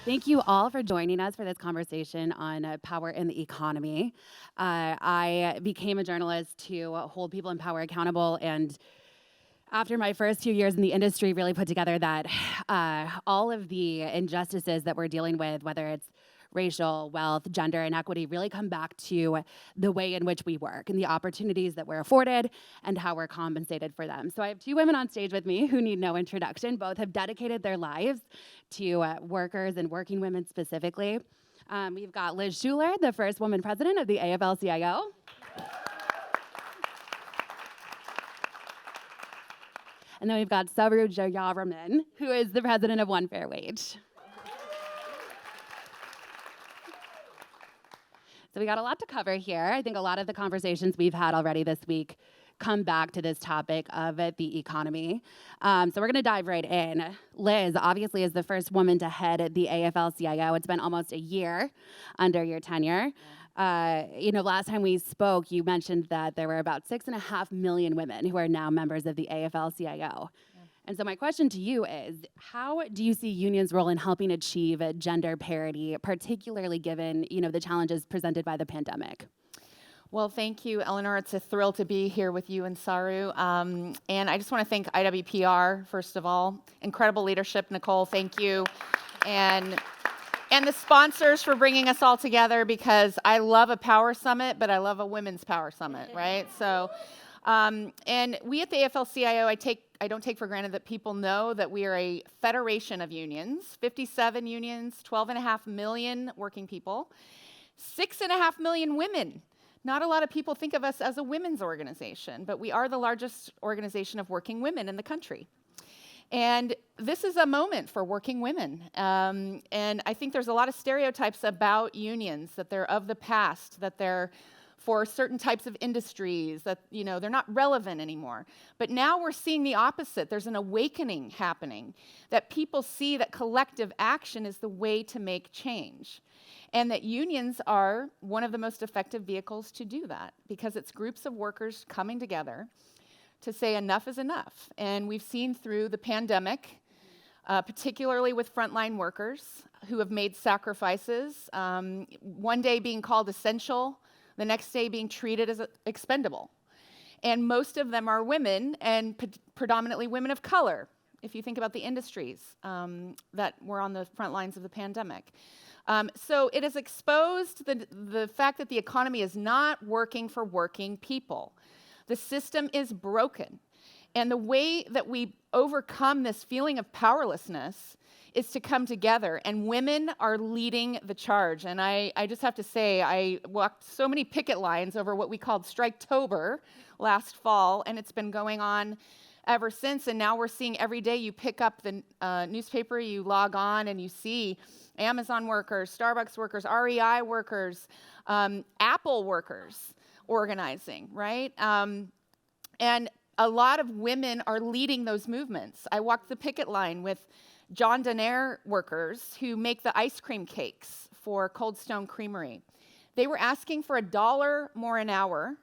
Thank you all for joining us for this conversation on power in the economy. I became a journalist to hold people in power accountable, and after my first few years in the industry, really put together that all of the injustices that we're dealing with, whether it's racial, wealth, gender, and equity, really come back to the way in which we work and the opportunities that we're afforded and how we're compensated for them. So I have two women on stage with me who need no introduction. Both have dedicated their lives to workers and working women specifically. We've got Liz Shuler, the first woman president of the AFL-CIO. And then we've got Saru Jayaraman, who is the president of One Fair Wage. So we got a lot to cover here. I think a lot of the conversations we've had already this week come back to this topic of the economy. So we're gonna dive right in. Liz, obviously, is the first woman to head the AFL-CIO. It's been almost a year under your tenure. Last time we spoke, you mentioned that there were about 6.5 million women who are now members of the AFL-CIO. And so my question to you is, how do you see unions' role in helping achieve gender parity, particularly given, the challenges presented by the pandemic? Well, thank you, Eleanor. It's a thrill to be here with you and Saru. And I just want to thank IWPR, first of all. Incredible leadership, Nicole, thank you. And the sponsors for bringing us all together, because I love a power summit, but I love a women's power summit, right? So, and we at the AFL-CIO, I don't take for granted that people know that we are a federation of unions, 57 unions, 12.5 million working people, 6.5 million women. Not a lot of people think of us as a women's organization, but we are the largest organization of working women in the country. And this is a moment for working women. And I think there's a lot of stereotypes about unions, that they're of the past, that they're for certain types of industries, that they're not relevant anymore. But now we're seeing the opposite. There's an awakening happening, that people see that collective action is the way to make change. And that unions are one of the most effective vehicles to do that, because it's groups of workers coming together to say enough is enough. And we've seen through the pandemic, particularly with frontline workers who have made sacrifices, one day being called essential, the next day being treated as expendable. And most of them are women, and predominantly women of color, if you think about the industries that were on the front lines of the pandemic. So it has exposed the fact that the economy is not working for working people. The system is broken. And the way that we overcome this feeling of powerlessness is to come together, and women are leading the charge. And I just have to say, I walked so many picket lines over what we called Striketober last fall, and it's been going on ever since. And now we're seeing every day you pick up the newspaper, you log on, and you see Amazon workers, Starbucks workers, REI workers, Apple workers organizing, right? And a lot of women are leading those movements. I walked the picket line with John Denaire workers who make the ice cream cakes for Cold Stone Creamery. They were asking for $1 more an hour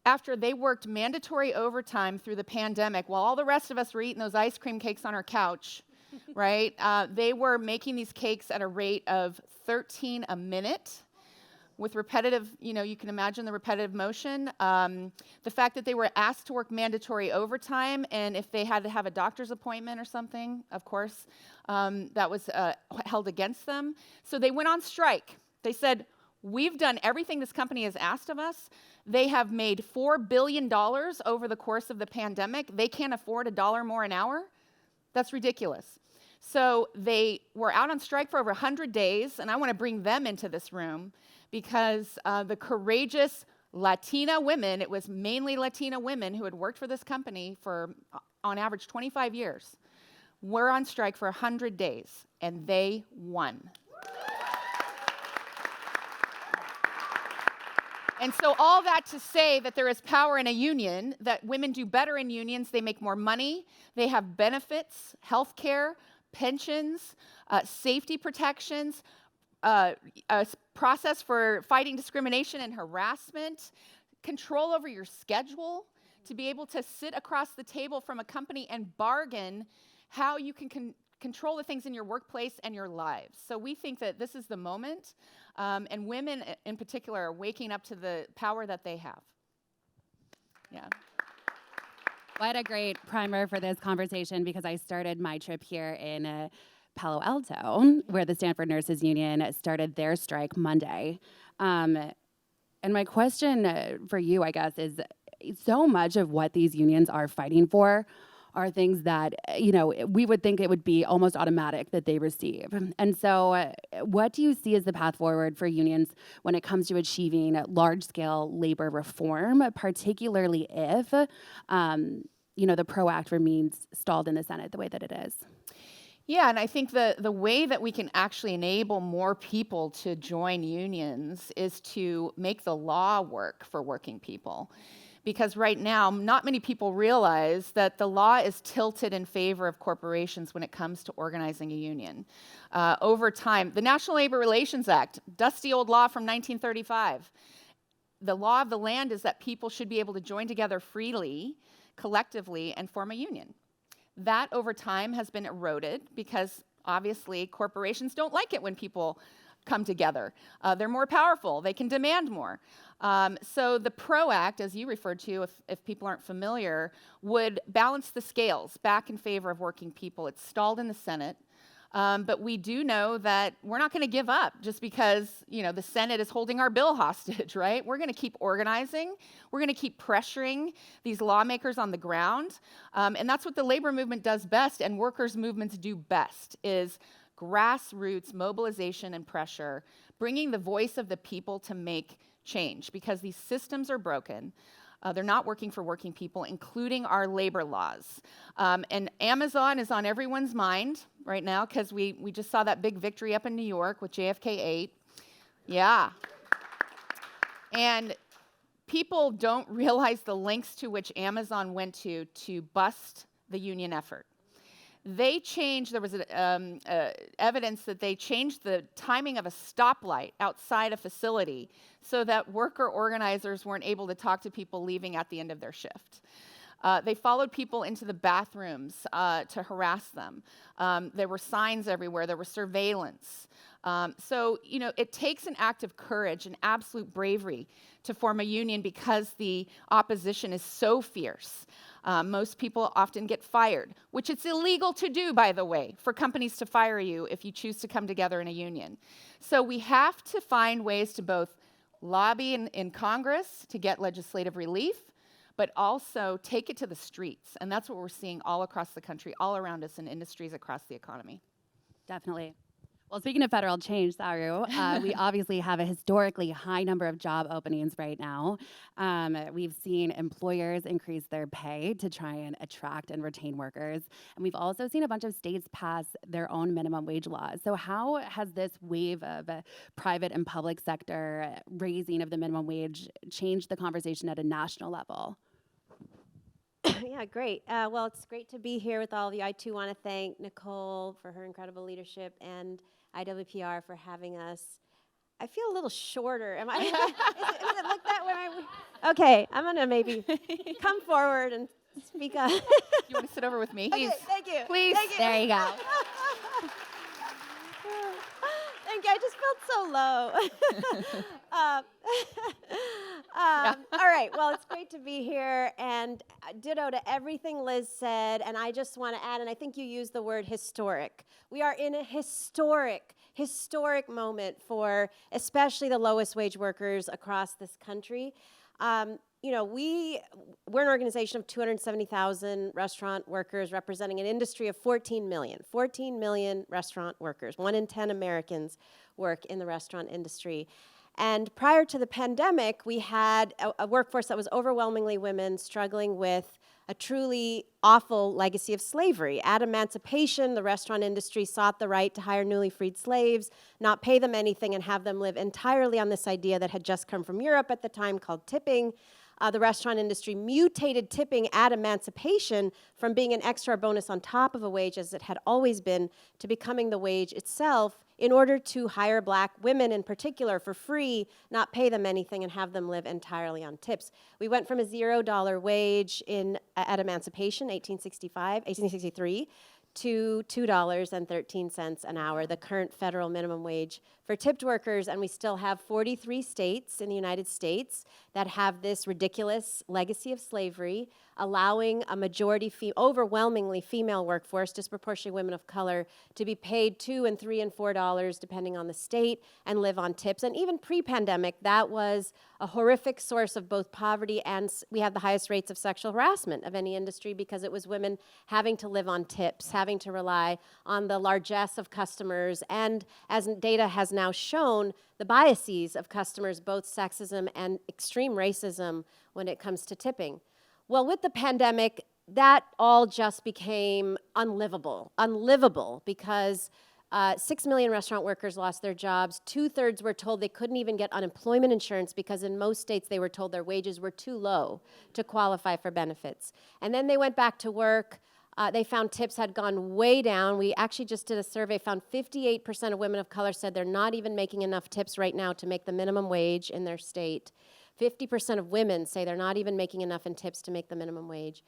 after they worked mandatory overtime through the pandemic while all the rest of us were eating those ice cream cakes on our couch, right? They were making these cakes at a rate of 13 a minute with repetitive, you can imagine the repetitive motion. The fact that they were asked to work mandatory overtime, and if they had to have a doctor's appointment or something, of course, that was held against them. So they went on strike. They said, we've done everything this company has asked of us. They have made $4 billion over the course of the pandemic. They can't afford $1 more an hour? That's ridiculous. So they were out on strike for over 100 days, and I want to bring them into this room, because the courageous Latina women, it was mainly Latina women who had worked for this company for, on average, 25 years, were on strike for 100 days, and they won. And so all that to say that there is power in a union, that women do better in unions, they make more money, they have benefits, health care, pensions, safety protections, a process for fighting discrimination and harassment, control over your schedule, to be able to sit across the table from a company and bargain how you can control the things in your workplace and your lives. So we think that this is the moment, and women in particular are waking up to the power that they have. Yeah. What a great primer for this conversation, because I started my trip here in Palo Alto, where the Stanford Nurses Union started their strike Monday. And my question for you, I guess, is so much of what these unions are fighting for are things that, we would think it would be almost automatic that they receive. And so what do you see as the path forward for unions when it comes to achieving large-scale labor reform, particularly if, the PRO Act remains stalled in the Senate the way that it is? Yeah, and I think the way that we can actually enable more people to join unions is to make the law work for working people. Because right now, not many people realize that the law is tilted in favor of corporations when it comes to organizing a union. Over time, the National Labor Relations Act, dusty old law from 1935, the law of the land is that people should be able to join together freely, collectively, and form a union. That over time has been eroded because obviously corporations don't like it when people come together. They're more powerful. They can demand more. So the PRO Act, as you referred to, if people aren't familiar, would balance the scales back in favor of working people. It's stalled in the Senate. But we do know that we're not going to give up just because, the Senate is holding our bill hostage, right? We're going to keep organizing. We're going to keep pressuring these lawmakers on the ground. And that's what the labor movement does best, and workers' movements do best, is grassroots mobilization and pressure, bringing the voice of the people to make change, because these systems are broken. They're not working for working people, including our labor laws. And Amazon is on everyone's mind right now, because we just saw that big victory up in New York with JFK 8. Yeah. And people don't realize the lengths to which Amazon went to bust the union effort. They changed, there was evidence that they changed the timing of a stoplight outside a facility so that worker organizers weren't able to talk to people leaving at the end of their shift. They followed people into the bathrooms to harass them. There were signs everywhere. There was surveillance. So, it takes an act of courage and absolute bravery to form a union because the opposition is so fierce. Most people often get fired, which it's illegal to do, by the way, for companies to fire you if you choose to come together in a union. So we have to find ways to both lobby in Congress to get legislative relief, but also take it to the streets. And that's what we're seeing all across the country, all around us in industries across the economy. Definitely. Well, speaking of federal change, Saru, we obviously have a historically high number of job openings right now. We've seen employers increase their pay to try and attract and retain workers. And we've also seen a bunch of states pass their own minimum wage laws. So how has this wave of private and public sector raising of the minimum wage changed the conversation at a national level? Yeah, great. Well, it's great to be here with all of you. I too want to thank Nicole for her incredible leadership and IWPR for having us. I feel a little shorter. Am I? Does it look that way? Okay, I'm gonna maybe come forward and speak up. You want to sit over with me? Okay, thank you. Please. Thank you. There you go. Thank you. I just felt so low. All right. Well, it's great to be here, and ditto to everything Liz said. And I just want to add, and I think you used the word historic. We are in a historic moment for especially the lowest wage workers across this country. We're an organization of 270,000 restaurant workers representing an industry of 14 million restaurant workers. 1 in 10 Americans work in the restaurant industry. And prior to the pandemic, we had a workforce that was overwhelmingly women struggling with a truly awful legacy of slavery. At emancipation, the restaurant industry sought the right to hire newly freed slaves, not pay them anything, and have them live entirely on this idea that had just come from Europe at the time called tipping. The restaurant industry mutated tipping at emancipation from being an extra bonus on top of a wage, as it had always been, to becoming the wage itself, in order to hire Black women in particular for free, not pay them anything, and have them live entirely on tips. We went from a $0 wage at emancipation, 1863, to $2.13 an hour, the current federal minimum wage for tipped workers, and we still have 43 states in the United States that have this ridiculous legacy of slavery, allowing a majority, overwhelmingly female workforce, disproportionately women of color, to be paid $2 and $3 and $4 depending on the state and live on tips. And even pre-pandemic, that was a horrific source of both poverty and we had the highest rates of sexual harassment of any industry because it was women having to live on tips, having to rely on the largesse of customers, and as data has now shown, the biases of customers, both sexism and extreme racism when it comes to tipping. Well, with the pandemic, that all just became unlivable because 6 million restaurant workers lost their jobs. 2/3 were told they couldn't even get unemployment insurance because in most states they were told their wages were too low to qualify for benefits. And then they went back to work. They found tips had gone way down. We actually just did a survey, found 58% of women of color said they're not even making enough tips right now to make the minimum wage in their state. 50% of women say they're not even making enough in tips to make the minimum wage.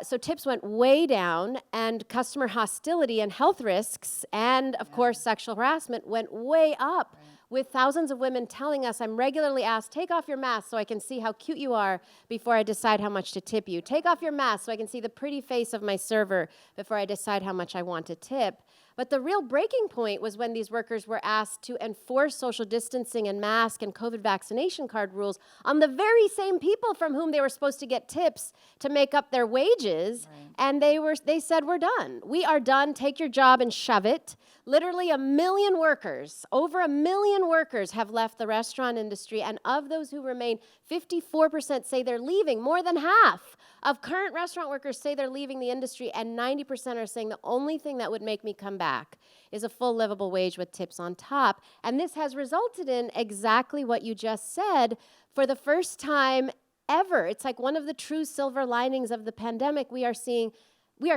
So tips went way down, and customer hostility and health risks and, of course, sexual harassment went way up, with thousands of women telling us, I'm regularly asked, take off your mask so I can see how cute you are before I decide how much to tip you. Take off your mask so I can see the pretty face of my server before I decide how much I want to tip. But the real breaking point was when these workers were asked to enforce social distancing and mask and COVID vaccination card rules on the very same people from whom they were supposed to get tips to make up their wages. Right. And they said, we're done. We are done. Take your job and shove it. Literally 1 million workers, over 1 million workers have left the restaurant industry. And of those who remain, 54% say they're leaving. More than half of current restaurant workers say they're leaving the industry, and 90% are saying the only thing that would make me come back is a full livable wage with tips on top. And this has resulted in exactly what you just said. For the first time ever, it's like one of the true silver linings of the pandemic. We are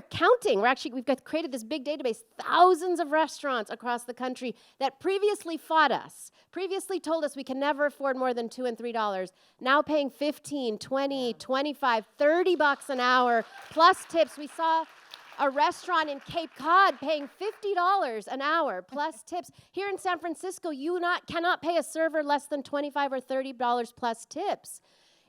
counting. We've created this big database, thousands of restaurants across the country that previously fought us, previously told us we can never afford more than $2 and $3, now paying $15, $20, $25, $30 an hour, plus tips. We saw a restaurant in Cape Cod paying $50 an hour, plus tips. Here in San Francisco, you cannot pay a server less than $25 or $30 plus tips.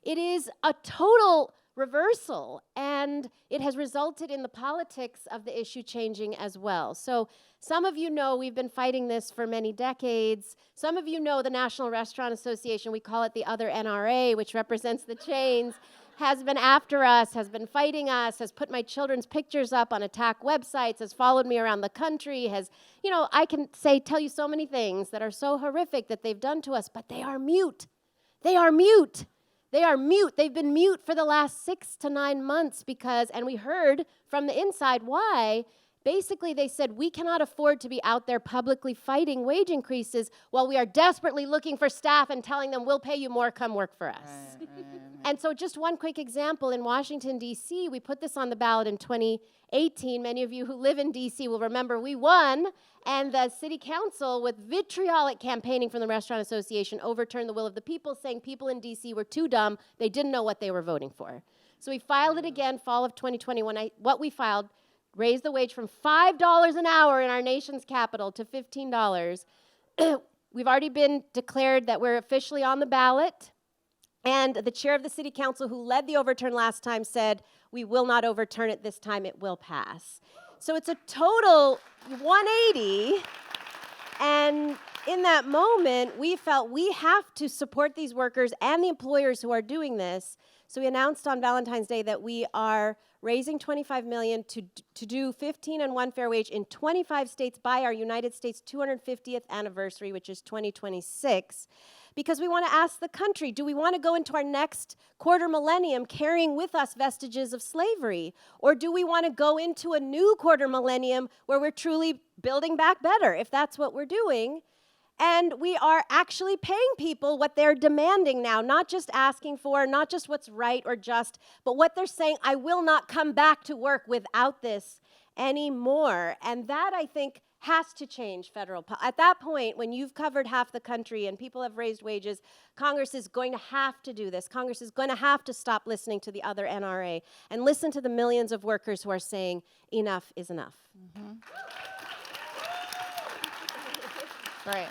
It is a total reversal, and it has resulted in the politics of the issue changing as well. So some of you know we've been fighting this for many decades. Some of you know the National Restaurant Association, we call it the other NRA, which represents the chains, has been after us, has been fighting us, has put my children's pictures up on attack websites, has followed me around the country, I can tell you so many things that are so horrific that they've done to us, but they are mute. They are mute. They are mute. They've been mute for the last 6 to 9 months and we heard from the inside why. Basically, they said, we cannot afford to be out there publicly fighting wage increases while we are desperately looking for staff and telling them, we'll pay you more, come work for us. Right. And so just one quick example, in Washington, D.C., we put this on the ballot in 2018. Many of you who live in D.C. will remember we won, and the city council, with vitriolic campaigning from the Restaurant Association, overturned the will of the people, saying people in D.C. were too dumb, they didn't know what they were voting for. So we filed it again, fall of 2021. What we filed raised the wage from $5 an hour in our nation's capital to $15. We've already been declared that we're officially on the ballot. And the chair of the city council who led the overturn last time said, we will not overturn it this time, it will pass. So it's a total 180. And in that moment, we felt we have to support these workers and the employers who are doing this. So we announced on Valentine's Day that we are raising $25 million to do 15 and 1 fair wage in 25 states by our United States 250th anniversary, which is 2026. Because we want to ask the country, do we want to go into our next quarter millennium carrying with us vestiges of slavery? Or do we want to go into a new quarter millennium where we're truly building back better, if that's what we're doing? And we are actually paying people what they're demanding now, not just asking for, not just what's right or just, but what they're saying, I will not come back to work without this. anymore. And that, I think, has to change at that point, when you've covered half the country and people have raised wages, Congress is going to have to do this. Congress is going to have to stop listening to the other NRA and listen to the millions of workers who are saying enough is enough. Mm-hmm. Right.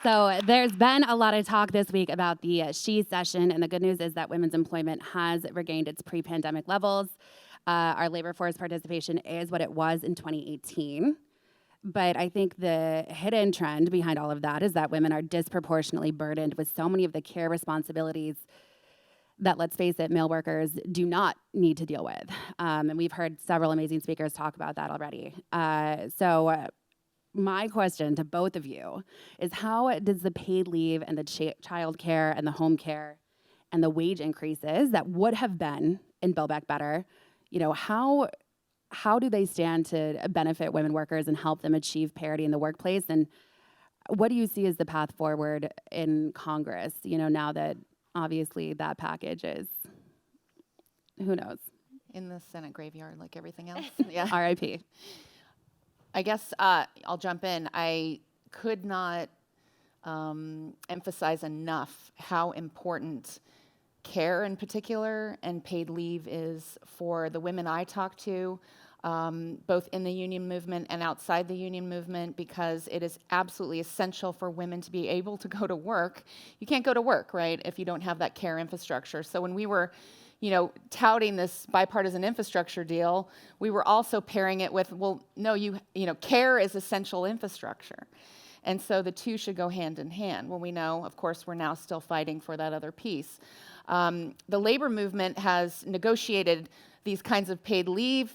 So there's been a lot of talk this week about the She session, and the good news is that women's employment has regained its pre-pandemic levels. Our labor force participation is what it was in 2018. But I think the hidden trend behind all of that is that women are disproportionately burdened with so many of the care responsibilities that, let's face it, male workers do not need to deal with. And we've heard several amazing speakers talk about that already. My question to both of you is, how does the paid leave and the child care and the home care and the wage increases that would have been in Build Back Better, how do they stand to benefit women workers and help them achieve parity in the workplace? And what do you see as the path forward in Congress, now that obviously that package is, who knows? In the Senate graveyard like everything else. Yeah. RIP. I guess I'll jump in. I could not emphasize enough how important care in particular and paid leave is for the women I talk to, both in the union movement and outside the union movement, because it is absolutely essential for women to be able to go to work. You can't go to work, right, if you don't have that care infrastructure. So when we were touting this bipartisan infrastructure deal, we were also pairing it with, well, no, care is essential infrastructure. And so the two should go hand in hand. Well, we know, of course, we're now still fighting for that other piece. The labor movement has negotiated these kinds of paid leave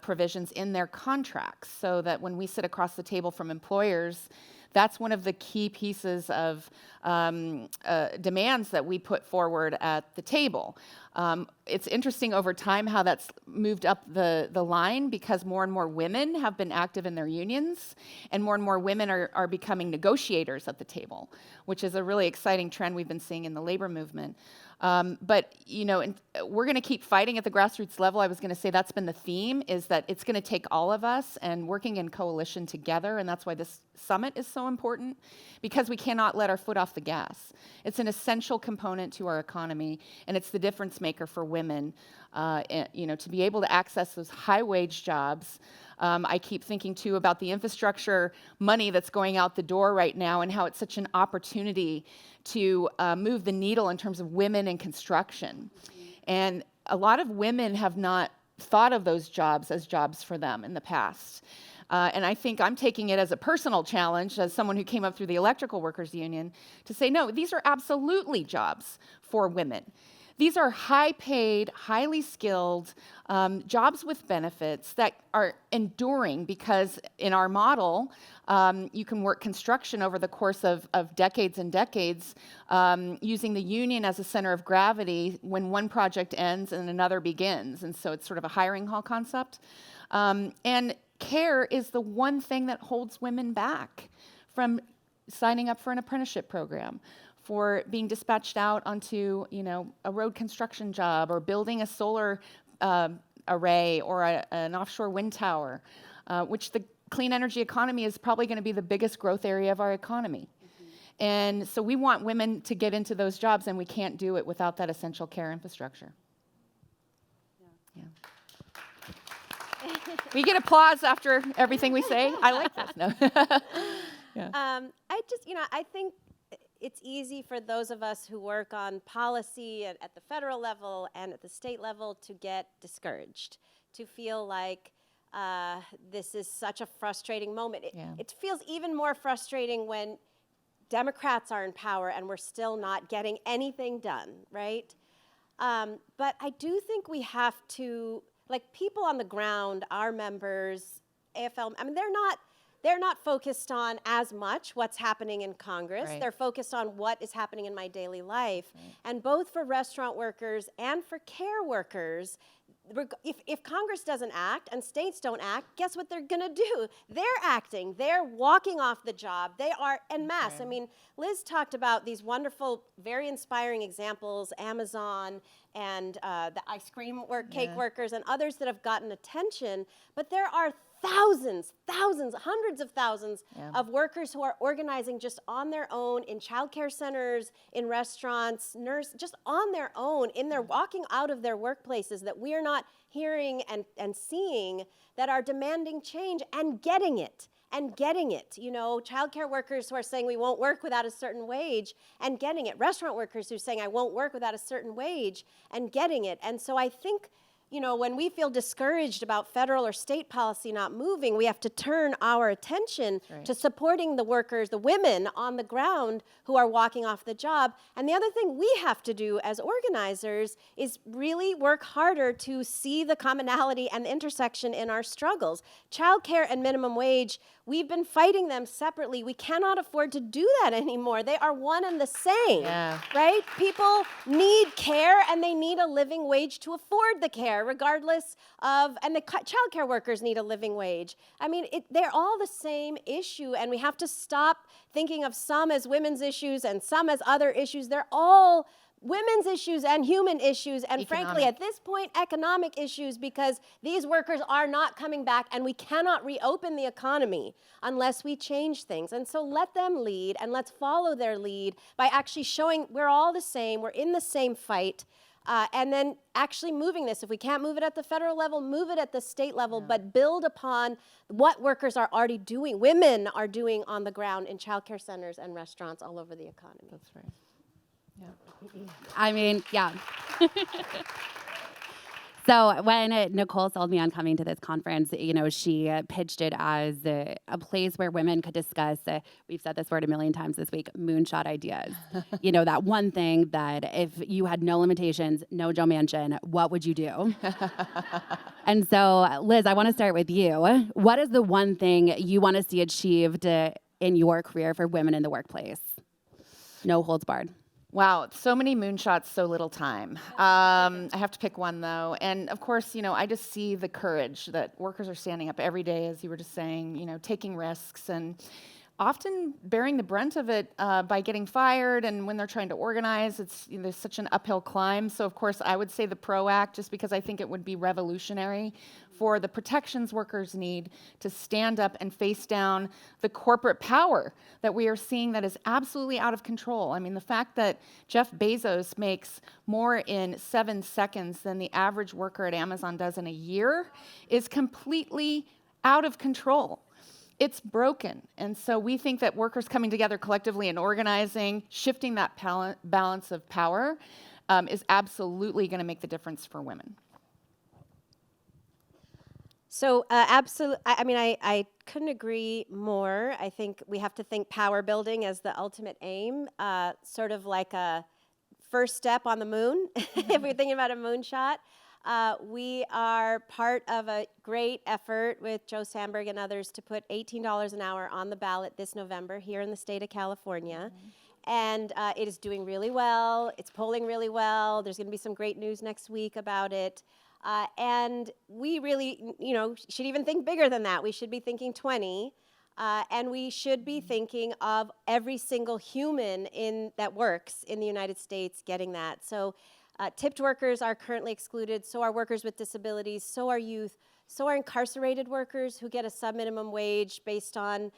provisions in their contracts, so that when we sit across the table from employers, that's one of the key pieces of demands that we put forward at the table. It's interesting over time how that's moved up the line, because more and more women have been active in their unions, and more women are becoming negotiators at the table, which is a really exciting trend we've been seeing in the labor movement. But we're going to keep fighting at the grassroots level. I was going to say that's been the theme, is that it's going to take all of us and working in coalition together, and that's why this summit is so important, because we cannot let our foot off the gas. It's an essential component to our economy, and it's the difference maker for women, to be able to access those high-wage jobs. I keep thinking, too, about the infrastructure money that's going out the door right now, and how it's such an opportunity to move the needle in terms of women in construction. And a lot of women have not thought of those jobs as jobs for them in the past. And I think I'm taking it as a personal challenge, as someone who came up through the Electrical Workers Union, to say, no, these are absolutely jobs for women. These are high-paid, highly skilled jobs with benefits that are enduring, because in our model, you can work construction over the course of decades and decades, using the union as a center of gravity when one project ends and another begins. And so it's sort of a hiring hall concept. And care is the one thing that holds women back from signing up for an apprenticeship program, for being dispatched out onto, a road construction job, or building a solar array, or an offshore wind tower, which the clean energy economy is probably going to be the biggest growth area of our economy. Mm-hmm. And so we want women to get into those jobs, and we can't do it without that essential care infrastructure. Yeah. We get applause after everything we say. I like this. No. Yeah. I think it's easy for those of us who work on policy at the federal level and at the state level to get discouraged, to feel like this is such a frustrating moment. It feels even more frustrating when Democrats are in power and we're still not getting anything done, right? But I do think we have to, people on the ground, our members, AFL, they're not focused on as much what's happening in Congress. Right. They're focused on what is happening in my daily life. Right. And both for restaurant workers and for care workers, if Congress doesn't act and states don't act, guess what they're going to do? They're acting. They're walking off the job. They are en masse. I mean, Liz talked about these wonderful, very inspiring examples, Amazon and the ice cream cake workers and others that have gotten attention, but there are thousands, hundreds of thousands of workers who are organizing just on their own in childcare centers, in restaurants, just on their own, they're walking out of their workplaces that we are not hearing and seeing, that are demanding change and getting it. You know, childcare workers who are saying we won't work without a certain wage and getting it. Restaurant workers who are saying I won't work without a certain wage and getting it. And so I think, you know, when we feel discouraged about federal or state policy not moving, we have to turn our attention to supporting the workers, the women on the ground who are walking off the job. And the other thing we have to do as organizers is really work harder to see the commonality and the intersection in our struggles. Childcare and minimum wage, we've been fighting them separately. We cannot afford to do that anymore. They are one and the same, right? People need care and they need a living wage to afford the care, regardless of, and the childcare workers need a living wage. I mean, they're all the same issue, and we have to stop thinking of some as women's issues and some as other issues. They're all women's issues and human issues, and frankly, at this point, economic issues, because these workers are not coming back, and we cannot reopen the economy unless we change things. And so let them lead, and let's follow their lead by actually showing we're all the same, we're in the same fight, and then actually moving this. If we can't move it at the federal level, move it at the state level, but build upon what workers are already doing, women are doing on the ground in childcare centers and restaurants all over the economy. That's right. I mean, So when Nicole sold me on coming to this conference, you know, she pitched it as a place where women could discuss, we've said this word a million times this week, moonshot ideas. You know, that one thing that if you had no limitations, no Joe Manchin, what would you do? And so, Liz, I want to start with you. What is the one thing you want to see achieved in your career for women in the workplace? No holds barred. Wow, so many moonshots, so little time. I have to pick one, though. And of course, you know, I just see the courage that workers are standing up every day, as you were just saying, you know, taking risks and often bearing the brunt of it by getting fired. And when they're trying to organize, it's, you know, there's such an uphill climb. So of course, I would say the PRO Act, just because I think it would be revolutionary for the protections workers need to stand up and face down the corporate power that we are seeing that is absolutely out of control. I mean, the fact that Jeff Bezos makes more in 7 seconds than the average worker at Amazon does in a year is completely out of control. It's broken. And so we think that workers coming together collectively and organizing, shifting that balance of power is absolutely going to make the difference for women. So absolutely, I mean, I couldn't agree more. I think we have to think power building as the ultimate aim, sort of like a first step on the moon, if we're thinking about a moonshot. We are part of a great effort with Joe Sandberg and others to put $18 an hour on the ballot this November here in the state of California. And it is doing really well. It's polling really well. There's going to be some great news next week about it. And we really, you know, should even think bigger than that. We should be thinking 20. And we should be thinking of every single human that works in the United States getting that. So tipped workers are currently excluded. So are workers with disabilities. So are youth. So are incarcerated workers who get a sub-minimum wage based on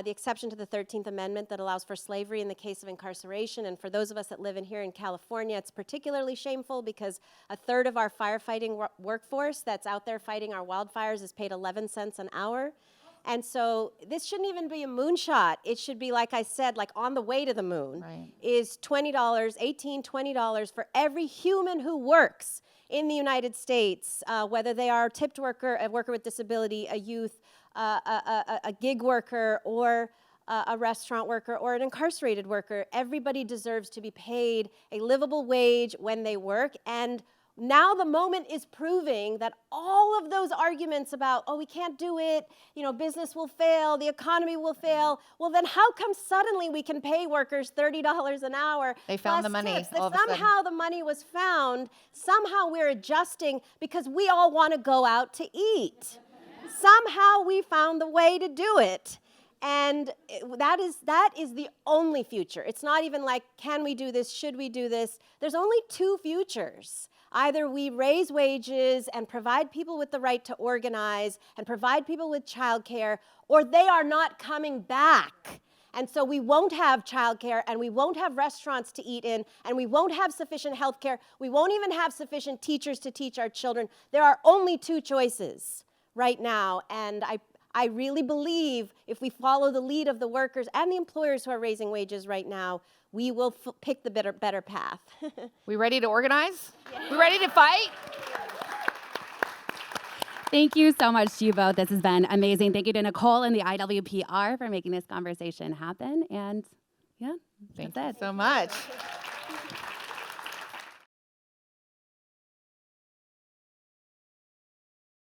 the exception to the 13th Amendment that allows for slavery in the case of incarceration. And for those of us that live here in California, it's particularly shameful because a third of our firefighting workforce that's out there fighting our wildfires is paid 11 cents an hour. And so this shouldn't even be a moonshot. It should be, like I said, like on the way to the moon, is $20, $18, $20 for every human who works in the United States, whether they are a tipped worker, a worker with disability, a youth, a gig worker, or a restaurant worker, or an incarcerated worker. Everybody deserves to be paid a livable wage when they work, and now the moment is proving that all of those arguments about, oh, we can't do it, business will fail, the economy will fail, well, then how come suddenly we can pay workers $30 an hour? They found plus the money tips? all of a sudden. Somehow the money was found. Somehow we're adjusting because we all want to go out to eat. Somehow we found the way to do it. And that is the only future. It's not even like, can we do this? Should we do this? There's only two futures. Either we raise wages and provide people with the right to organize and provide people with childcare, or they are not coming back. And so we won't have childcare, and we won't have restaurants to eat in, and we won't have sufficient healthcare. We won't even have sufficient teachers to teach our children. There are only two choices right now, and I really believe if we follow the lead of the workers and the employers who are raising wages right now, we will pick the better path. We ready to organize? We ready to fight? Thank you so much to you both. This has been amazing. Thank you to Nicole and the IWPR for making this conversation happen. And yeah, Thank that's you it. so much.